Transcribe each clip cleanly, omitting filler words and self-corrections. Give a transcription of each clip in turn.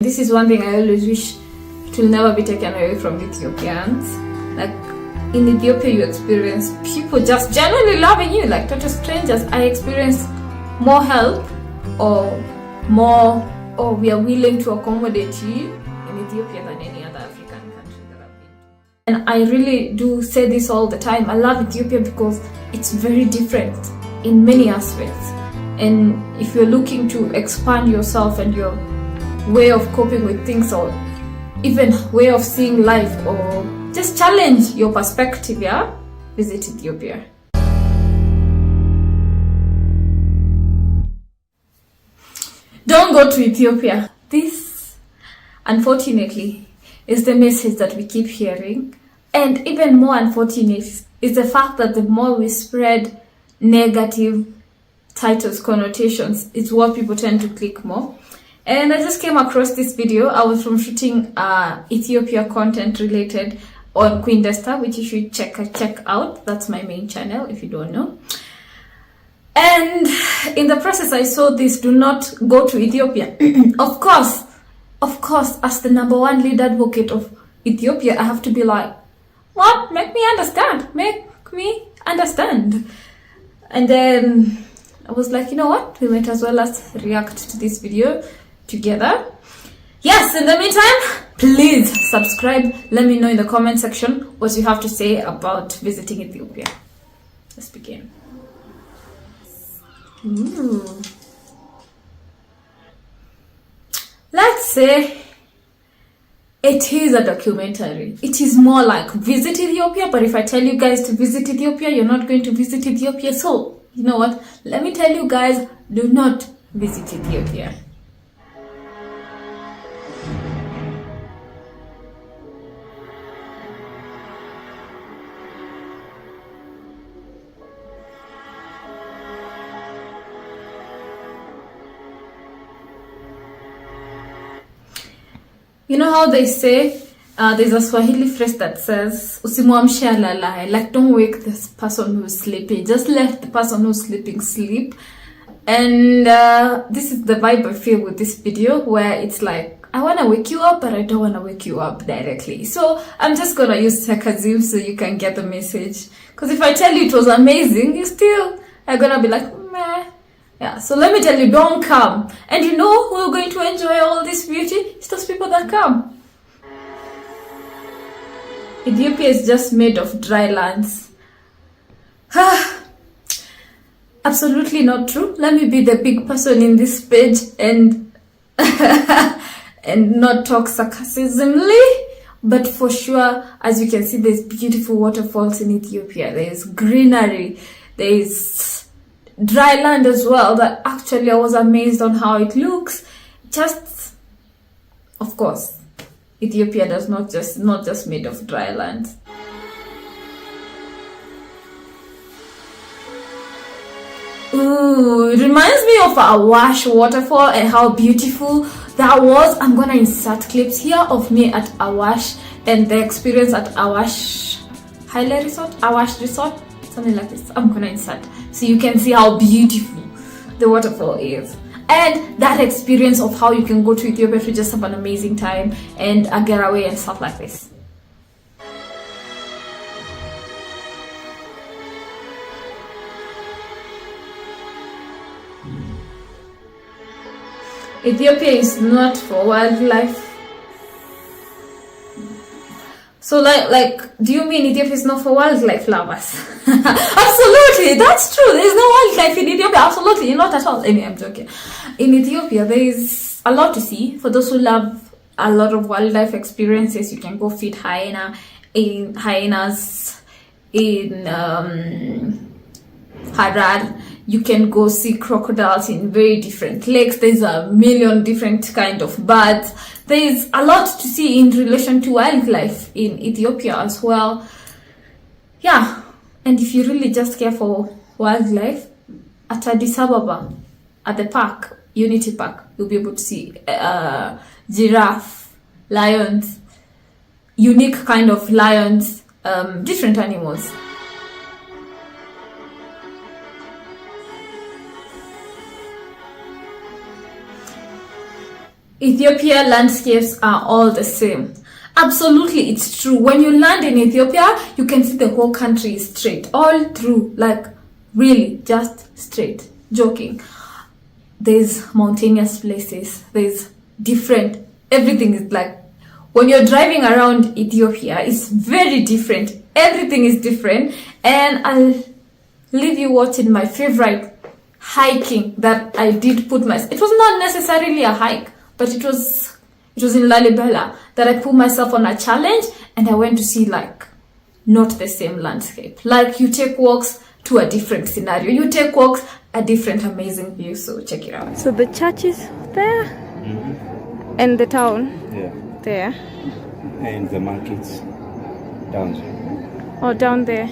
This is one thing I always wish it will never be taken away from Ethiopians. Like in Ethiopia, you experience people just genuinely loving you, like total strangers. I experience more help or we are willing to accommodate you in Ethiopia than any other African country that I've been to. And I really do say this all the time. I love Ethiopia because it's very different in many aspects. And if you're looking to expand yourself and your way of coping with things, or even way of seeing life, or just challenge your perspective, visit Ethiopia. Don't go to Ethiopia. This, unfortunately, is the message that we keep hearing. And even more unfortunate is the fact that the more we spread negative titles, connotations, it's what people tend to click more. And I just came across this video. I was from shooting Ethiopia content related on Queen Desta, which you should check out. That's my main channel if you don't know. And in the process, I saw this: do not go to Ethiopia. Of course, as the #1 lead advocate of Ethiopia, I have to be like, what? Make me understand. And then I was like, you know what? We might as well react to this video together. Yes, in the meantime, please subscribe. Let me know in the comment section what you have to say about visiting Ethiopia. Let's begin. Let's say it is a documentary. It is more like visit Ethiopia, but if I tell you guys to visit Ethiopia, you're not going to visit Ethiopia. So, you know what? Let me tell you guys, do not visit Ethiopia. You know how they say, there's a Swahili phrase that says, usimwamshe alalaye, like don't wake this person who's sleeping, just let the person who's sleeping sleep. And this is the vibe I feel with this video, where it's like, I want to wake you up, but I don't want to wake you up directly. So I'm just going to use sarcasm so you can get the message. Because if I tell you it was amazing, you still are going to be like, meh. Yeah, so let me tell you, don't come. And you know who are going to enjoy all this beauty? It's those people that come. Ethiopia is just made of dry lands. Absolutely not true. Let me be the big person in this page and and not talk sarcasmically. But for sure, as you can see, there's beautiful waterfalls in Ethiopia. There's greenery. There's dry land as well, that actually I was amazed on how it looks. Just, of course, Ethiopia does not just made of dry land. Ooh, it reminds me of Awash waterfall and how beautiful that was. I'm gonna insert clips here of me at Awash and the experience at Awash Resort, something like this. I'm gonna insert so you can see how beautiful the waterfall is, and that experience of how you can go to Ethiopia to just have an amazing time and a getaway and stuff like this. Ethiopia is not for wildlife. So like, do you mean Ethiopia is not for wildlife lovers? Absolutely, that's true. There's no wildlife in Ethiopia. Absolutely, not at all. I mean, I'm joking. In Ethiopia, there is a lot to see. For those who love a lot of wildlife experiences, you can go feed hyenas in Harar. You can go see crocodiles in very different lakes. There's a million different kind of birds. There's a lot to see in relation to wildlife in Ethiopia as well. Yeah, and if you really just care for wildlife, at Addis Ababa, at the park, Unity Park, you'll be able to see giraffe, lions, unique kind of lions, different animals. Ethiopia landscapes are all the same. Absolutely, it's true. When you land in Ethiopia, you can see the whole country is straight, all through, like really just straight. Joking. There's mountainous places, there's different, everything is like, when you're driving around Ethiopia, it's very different. Everything is different. And I'll leave you watching my favorite hiking that I did put myself. It was not necessarily a hike, but it was in Lalibela that I put myself on a challenge, and I went to see like not the same landscape. Like you take walks to a different scenario. You take walks, a different amazing view. So check it out. So the church is there, and the town there, and the markets down there. Oh, down there.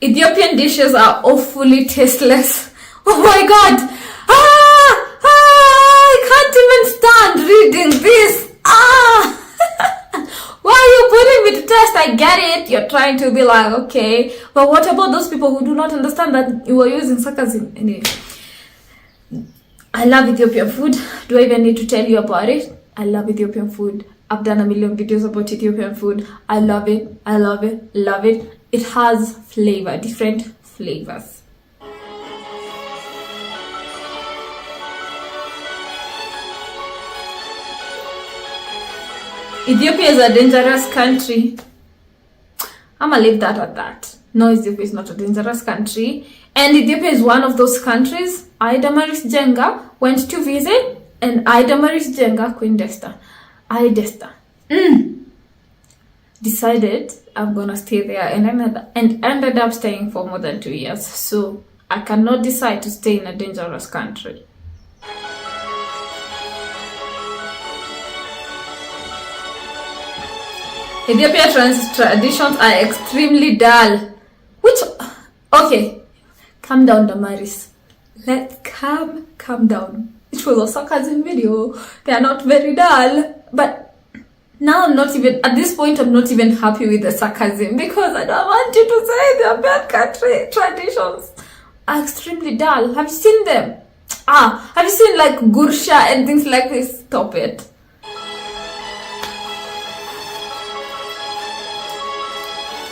Ethiopian dishes are awfully tasteless. Oh my god! I can't even stand reading this. Why are you putting me to test? I get it. You're trying to be like, okay. But what about those people who do not understand that you are using sarcasm? Anyway. I love Ethiopian food. Do I even need to tell you about it? I love Ethiopian food. I've done a million videos about Ethiopian food. I love it. I love it. Love it. It has flavor, different flavors. Ethiopia is a dangerous country. I'ma leave that at that. No, Ethiopia is not a dangerous country. And Ethiopia is one of those countries Idamaris Jenga went to visit, and Idamaris Jenga Queen Desta. Decided I'm gonna stay there, and ended up staying for more than 2 years. So I cannot decide to stay in a dangerous country. Ethiopia's traditions are extremely dull. Okay, calm down, Damaris. Let's calm down. It was a sarcasm video. They are not very dull, but now at this point, I'm not even happy with the sarcasm, because I don't want you to say their bad country traditions are extremely dull. Have you seen them? Have you seen like gursha and things like this? Stop it.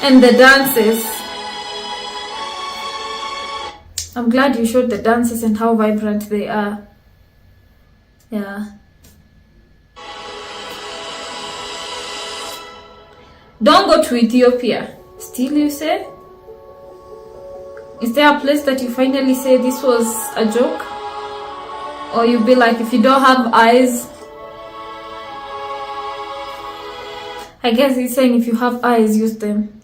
And the dances. I'm glad you showed the dances and how vibrant they are. Yeah. Don't go to Ethiopia. Still, you say? Is there a place that you finally say this was a joke? Or you be like, if you don't have eyes? I guess he's saying if you have eyes, use them.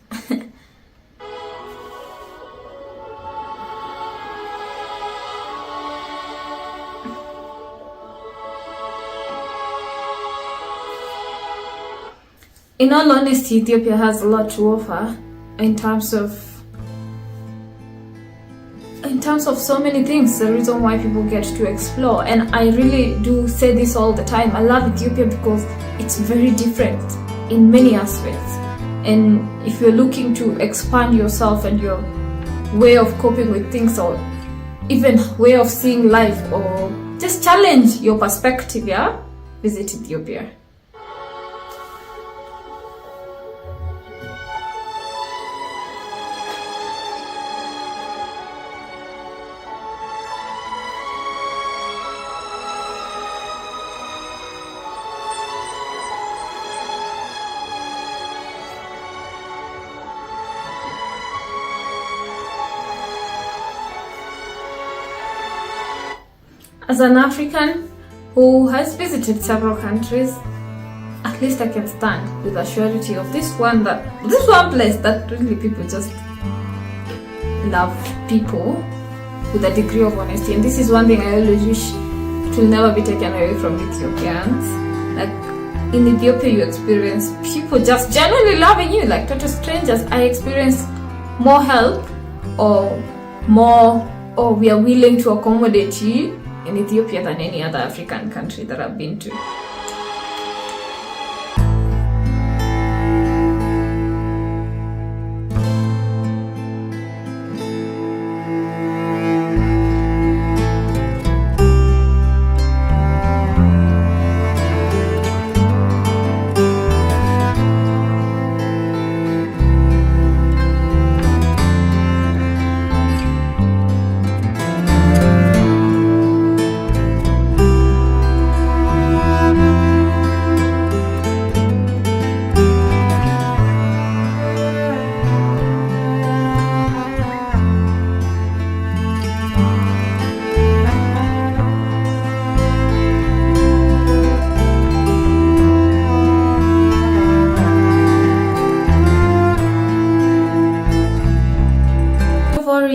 In all honesty, Ethiopia has a lot to offer in terms of so many things. The reason why people get to explore, and I really do say this all the time, I love Ethiopia because it's very different in many aspects. And if you're looking to expand yourself and your way of coping with things, or even way of seeing life, or just challenge your perspective, visit Ethiopia. As an African who has visited several countries, at least I can stand with a surety of this one place that really people just love people with a degree of honesty. And this is one thing I always wish it will never be taken away from Ethiopians. Like in Ethiopia, you experience people just genuinely loving you, like total strangers. I experienced more help, or we are willing to accommodate you in Ethiopia than any other African country that I've been to.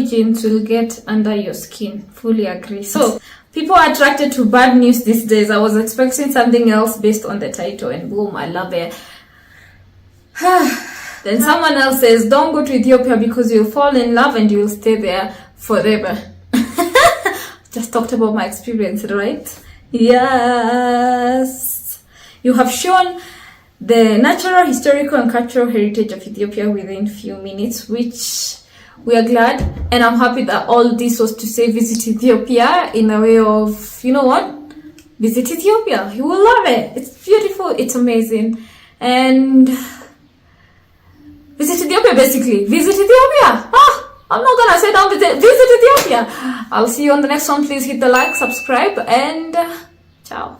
genes will get under your skin. Fully agree. So, people are attracted to bad news these days. I was expecting something else based on the title, and boom, I love it. Then someone else says, don't go to Ethiopia because you'll fall in love and you'll stay there forever. Just talked about my experience, right? Yes. You have shown the natural, historical, and cultural heritage of Ethiopia within few minutes, which we are glad. And I'm happy that all this was to say visit Ethiopia in a way of, you know what? Visit Ethiopia. You will love it. It's beautiful. It's amazing. And visit Ethiopia, basically. Visit Ethiopia. I'm not gonna say don't visit Ethiopia. I'll see you on the next one. Please hit the like, subscribe, and ciao.